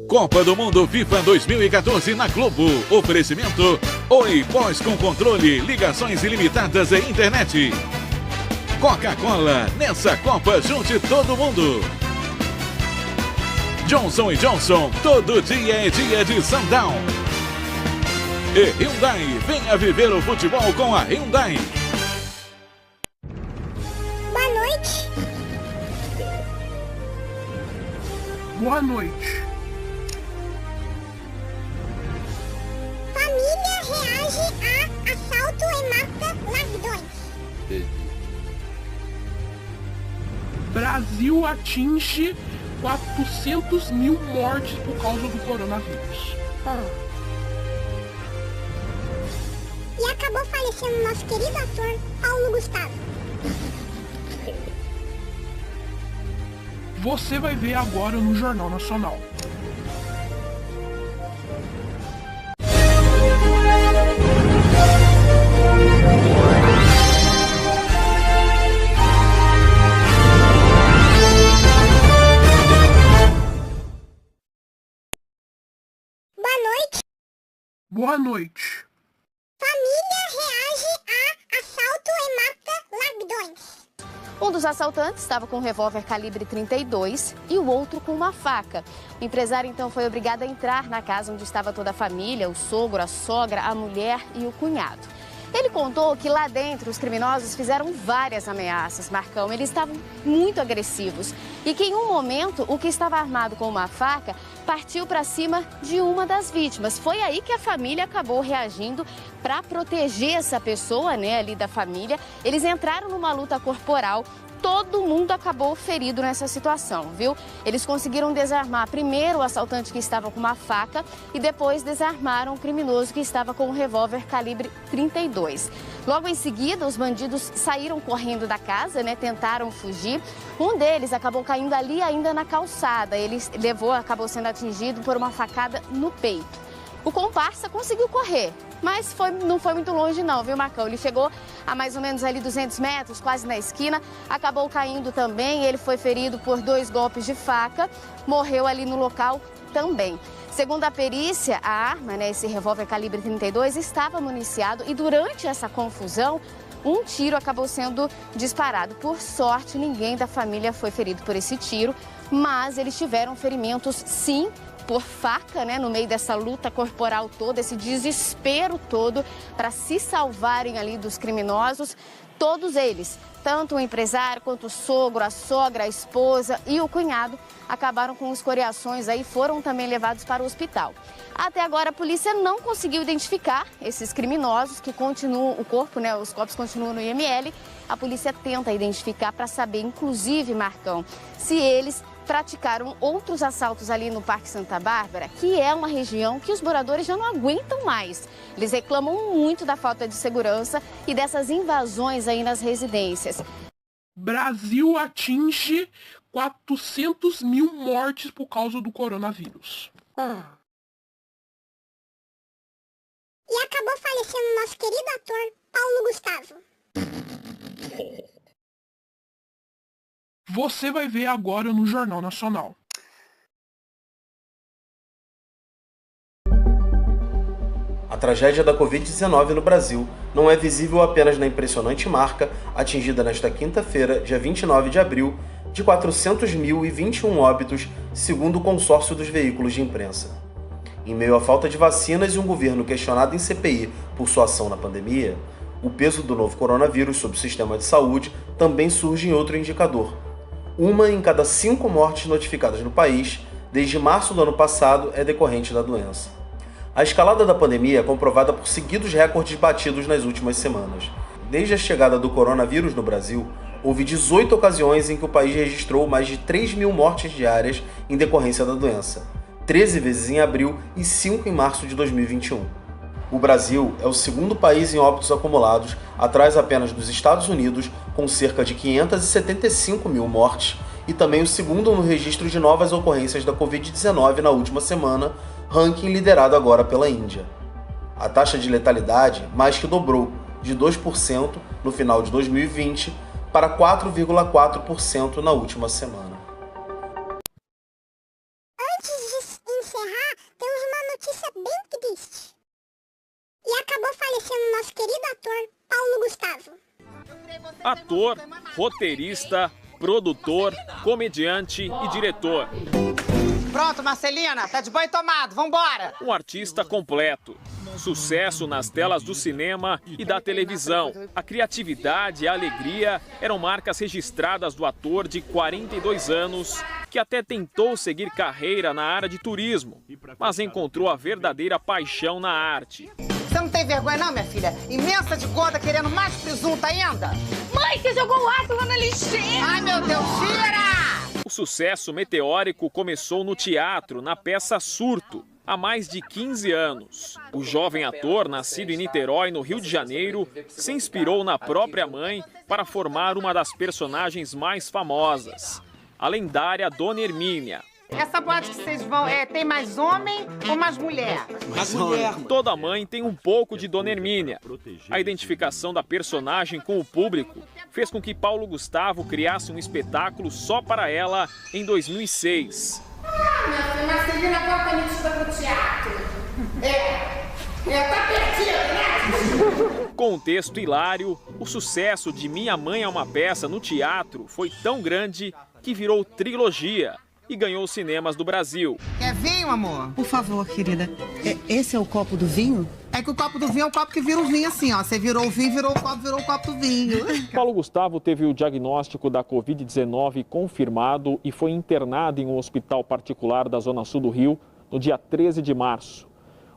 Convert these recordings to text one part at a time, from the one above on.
Copa do Mundo FIFA 2014 na Globo. Oferecimento Oi Pós com controle, ligações ilimitadas e internet. Coca-Cola, nessa Copa junte todo mundo. Johnson & Johnson, todo dia é dia de Sundown. E Hyundai, venha viver o futebol com a Hyundai. Boa noite. Boa noite. Família reage a assalto e mata ladrões. Brasil atinge 400 mil mortes por causa do coronavírus. E acabou falecendo nosso querido ator Paulo Gustavo. Você vai ver agora no Jornal Nacional. Boa noite. Boa noite. Família reage a assalto e mata ladrões. Um dos assaltantes estava com um revólver calibre 32 e o outro com uma faca. O empresário então foi obrigado a entrar na casa onde estava toda a família, o sogro, a sogra, a mulher e o cunhado. Ele contou que lá dentro os criminosos fizeram várias ameaças, Marcão. Eles estavam muito agressivos e que em um momento o que estava armado com uma faca partiu para cima de uma das vítimas. Foi aí que a família acabou reagindo para proteger essa pessoa, né, ali da família. Eles entraram numa luta corporal. Todo mundo acabou ferido nessa situação, viu? Eles conseguiram desarmar primeiro o assaltante que estava com uma faca e depois desarmaram o criminoso que estava com um revólver calibre 32. Logo em seguida, os bandidos saíram correndo da casa, né? Tentaram fugir. Um deles acabou caindo ali ainda na calçada. Ele acabou sendo atingido por uma facada no peito. O comparsa conseguiu correr, mas não foi muito longe não, viu, Marcão? Ele chegou a mais ou menos ali 200 metros, quase na esquina, acabou caindo também. Ele foi ferido por 2 golpes de faca, morreu ali no local também. Segundo a perícia, a arma, né, esse revólver calibre 32, estava municiado e durante essa confusão, um tiro acabou sendo disparado. Por sorte, ninguém da família foi ferido por esse tiro, mas eles tiveram ferimentos, sim, por faca, né, no meio dessa luta corporal toda, esse desespero todo para se salvarem ali dos criminosos. Todos eles, tanto o empresário quanto o sogro, a sogra, a esposa e o cunhado, acabaram com escoriações aí, foram também levados para o hospital. Até agora a polícia não conseguiu identificar esses criminosos que continuam, o corpo, né, os corpos continuam no IML. A polícia tenta identificar para saber, inclusive, Marcão, se eles praticaram outros assaltos ali no Parque Santa Bárbara, que é uma região que os moradores já não aguentam mais. Eles reclamam muito da falta de segurança e dessas invasões aí nas residências. Brasil atinge 400 mil mortes por causa do coronavírus. E acabou falecendo nosso querido ator Paulo Gustavo. Você vai ver agora no Jornal Nacional. A tragédia da Covid-19 no Brasil não é visível apenas na impressionante marca atingida nesta quinta-feira, dia 29 de abril, de 400.021 óbitos, segundo o consórcio dos veículos de imprensa. Em meio à falta de vacinas e um governo questionado em CPI por sua ação na pandemia, o peso do novo coronavírus sobre o sistema de saúde também surge em outro indicador. 1 em cada 5 mortes notificadas no país, desde março do ano passado, é decorrente da doença. A escalada da pandemia é comprovada por seguidos recordes batidos nas últimas semanas. Desde a chegada do coronavírus no Brasil, houve 18 ocasiões em que o país registrou mais de 3 mil mortes diárias em decorrência da doença, 13 vezes em abril e 5 em março de 2021. O Brasil é o segundo país em óbitos acumulados, atrás apenas dos Estados Unidos, com cerca de 575 mil mortes, e também o segundo no registro de novas ocorrências da Covid-19 na última semana, ranking liderado agora pela Índia. A taxa de letalidade mais que dobrou, de 2% no final de 2020 para 4,4% na última semana. Antes de temos uma notícia bem triste. E acabou falecendo nosso querido ator, Paulo Gustavo. Ator, roteirista, produtor, comediante e diretor. Pronto, Marcelina, tá de banho tomado, vambora! Um artista completo. Sucesso nas telas do cinema e da televisão. A criatividade e a alegria eram marcas registradas do ator de 42 anos, que até tentou seguir carreira na área de turismo, mas encontrou a verdadeira paixão na arte. Você não tem vergonha não, minha filha? Imensa de gorda querendo mais presunto ainda? Mãe, você jogou o ácido lá na lixeira! Ai, meu Deus, tira! O sucesso meteórico começou no teatro, na peça Surto, há mais de 15 anos. O jovem ator, nascido em Niterói, no Rio de Janeiro, se inspirou na própria mãe para formar uma das personagens mais famosas, a lendária Dona Hermínia. Essa boate que vocês vão, tem mais homem ou mais mulher? Mais mulher. Toda mãe tem um pouco de Dona Hermínia. A identificação da personagem com o público fez com que Paulo Gustavo criasse um espetáculo só para ela em 2006. Marcelina volta metida pro teatro. Tá perdido, né? Com um texto hilário, o sucesso de Minha Mãe é uma Peça no teatro foi tão grande que virou trilogia e ganhou cinemas do Brasil. Quer vinho, amor? Por favor, querida. Esse é o copo do vinho? É que o copo do vinho é o copo que vira o vinho assim, ó. Você virou o vinho, virou o copo do vinho. Paulo Gustavo teve o diagnóstico da Covid-19 confirmado e foi internado em um hospital particular da Zona Sul do Rio no dia 13 de março.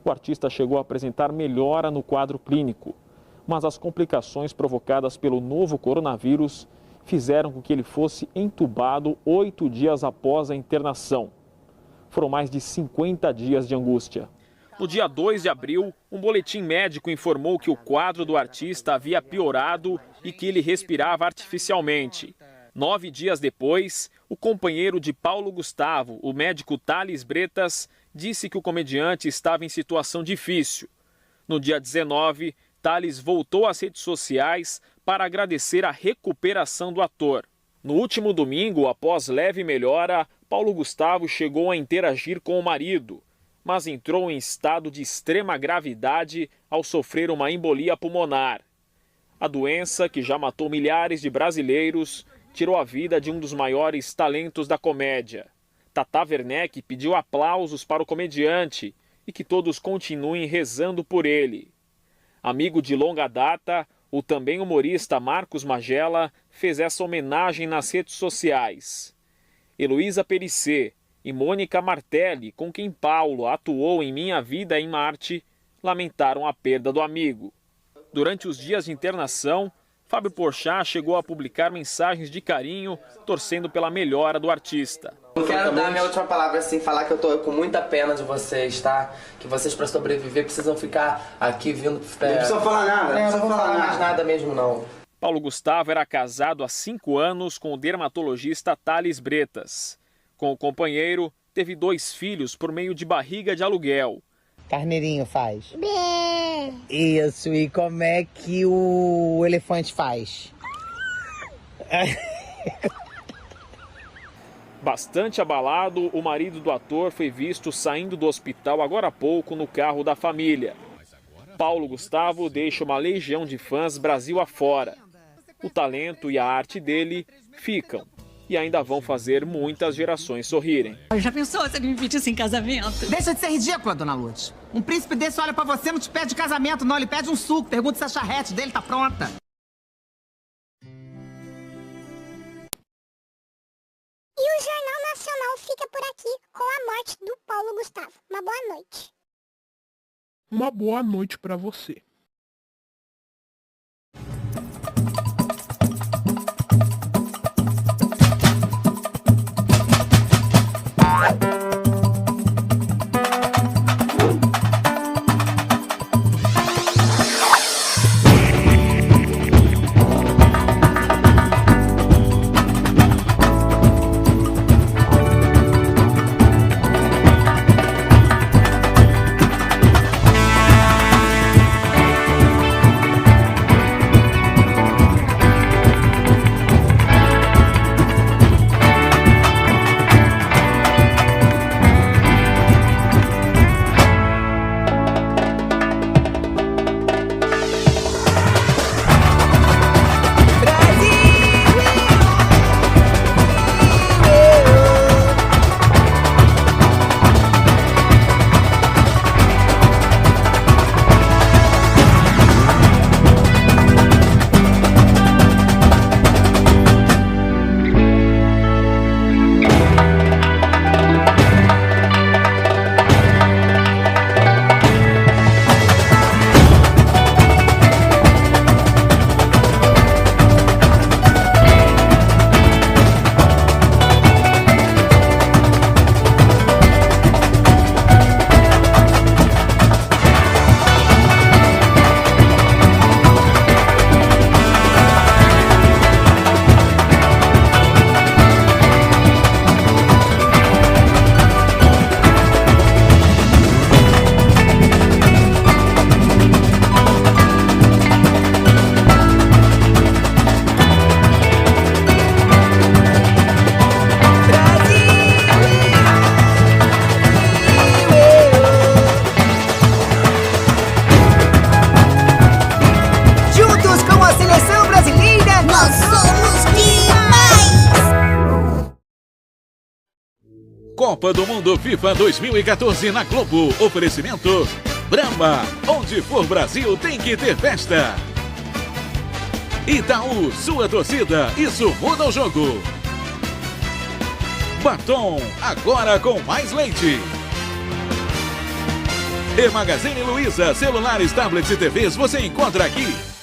O artista chegou a apresentar melhora no quadro clínico, mas as complicações provocadas pelo novo coronavírus fizeram com que ele fosse entubado 8 dias após a internação. Foram mais de 50 dias de angústia. No dia 2 de abril, um boletim médico informou que o quadro do artista havia piorado e que ele respirava artificialmente. 9 dias depois, o companheiro de Paulo Gustavo, o médico Thales Bretas, disse que o comediante estava em situação difícil. No dia 19, Thales voltou às redes sociais para agradecer a recuperação do ator. No último domingo, após leve melhora, Paulo Gustavo chegou a interagir com o marido, mas entrou em estado de extrema gravidade ao sofrer uma embolia pulmonar. A doença, que já matou milhares de brasileiros, tirou a vida de um dos maiores talentos da comédia. Tata Werneck pediu aplausos para o comediante e que todos continuem rezando por ele. Amigo de longa data, o também humorista Marcos Magela fez essa homenagem nas redes sociais. Heloísa Perissé e Mônica Martelli, com quem Paulo atuou em Minha Vida em Marte, lamentaram a perda do amigo. Durante os dias de internação, Fábio Porchat chegou a publicar mensagens de carinho, torcendo pela melhora do artista. Eu quero dar minha última palavra, assim, falar que eu tô com muita pena de vocês, tá? Que vocês, pra sobreviver, precisam ficar aqui vindo... Não precisa falar nada. Não vou falar mais nada mesmo, não. Paulo Gustavo era casado há 5 anos com o dermatologista Thales Bretas. Com o companheiro, teve 2 filhos por meio de barriga de aluguel. Carneirinho faz. Bé. Isso, e como é que o elefante faz? Bastante abalado, o marido do ator foi visto saindo do hospital agora há pouco no carro da família. Paulo Gustavo deixa uma legião de fãs Brasil afora. O talento e a arte dele ficam e ainda vão fazer muitas gerações sorrirem. Já pensou se ele me pedisse em casamento? Deixa de ser ridícula, dona Lourdes. Um príncipe desse olha pra você, não te pede casamento, não. Ele pede um suco. Pergunta se a charrete dele tá pronta. E o Jornal Nacional fica por aqui com a morte do Paulo Gustavo. Uma boa noite. Uma boa noite para você. Copa do Mundo FIFA 2014 na Globo. Oferecimento Brahma. Onde for Brasil tem que ter festa. Itaú, sua torcida, isso muda o jogo. Batom, agora com mais leite. E Magazine Luiza, celulares, tablets e TVs você encontra aqui.